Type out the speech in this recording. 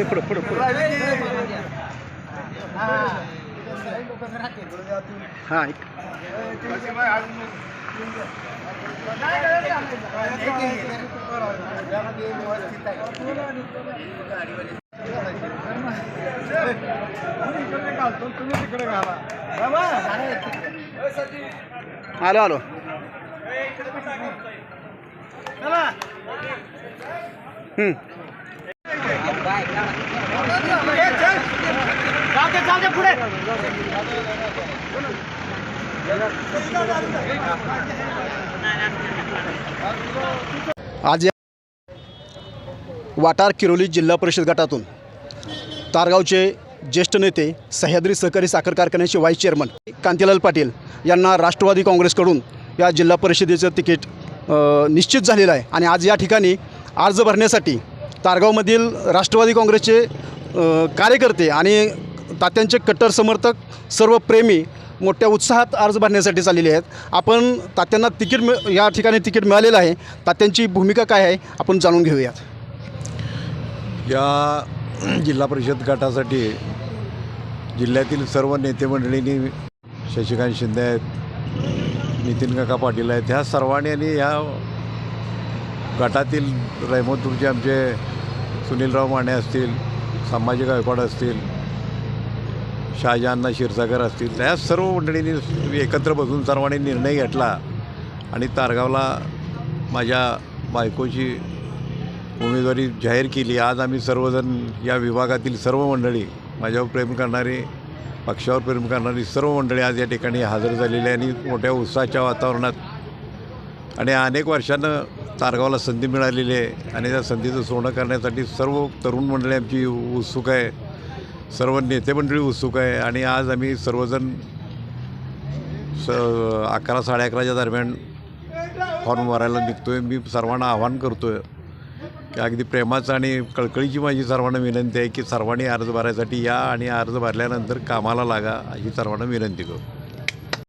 पुढं पुढं पुढं हां आलो आलो पुढे आज वाटार किरोली जिल्हा परिषद गटातून तारगावचे ज्येष्ठ नेते सह्याद्री सहकारी साखर कारखान्याचे व्हाईस चेअरमन कांतीलाल पाटील यांना राष्ट्रवादी काँग्रेसकडून या जिल्हा परिषदेचं तिकीट निश्चित झालेलं आहे आणि आज या ठिकाणी अर्ज भरण्यासाठी तारगावमधील राष्ट्रवादी काँग्रेसचे कार्यकर्ते आणि तात्यांचे कट्टर समर्थक सर्व प्रेमी मोठ्या उत्साहात अर्ज भरण्यासाठी चाललेले आहेत. आपण तात्यांना या ठिकाणी तिकीट मिळालेलं आहे. तात्यांची भूमिका काय आहे आपण जाणून घेऊयात. या जिल्हा परिषद गटासाठी जिल्ह्यातील सर्व नेते मंडळींनी शशिकांत शिंदे आहेत, नितीन काका पाटील आहेत, ह्या सर्वांनी आणि ह्या गटातील रहमतपूरचे आमचे सुनीलराव माने असतील, संभाजी गायकवाड असतील, शहाजहान्ना क्षीरसागर असतील, ह्या सर्व मंडळींनी एकत्र बसून सर्वांनी निर्णय घेतला आणि तारगावला माझ्या बायकोची उमेदवारी जाहीर केली. आज आम्ही सर्वजण या विभागातील सर्व मंडळी, माझ्यावर प्रेम करणारी, पक्षावर प्रेम करणारी सर्व मंडळी आज या ठिकाणी हजर झालेली आहे आणि मोठ्या उत्साहाच्या वातावरणात आणि अनेक वर्षानं तारगावला संधी मिळालेली आहे आणि त्या संधीचं सोनं करण्यासाठी सर्व तरुण मंडळी आमची उत्सुक आहे, सर्व नेते मंडळी उत्सुक आहे आणि आज आम्ही सर्वजण 11 साडे11च्या दरम्यान फॉर्म भरायला निघतो आहे. मी सर्वांना आवाहन करतो आहे की अगदी प्रेमाचं आणि कळकळीची माझी सर्वांना विनंती आहे की सर्वांनी अर्ज भरायसाठी या आणि अर्ज भरल्यानंतर कामाला लागा अशी सर्वांना विनंती करू.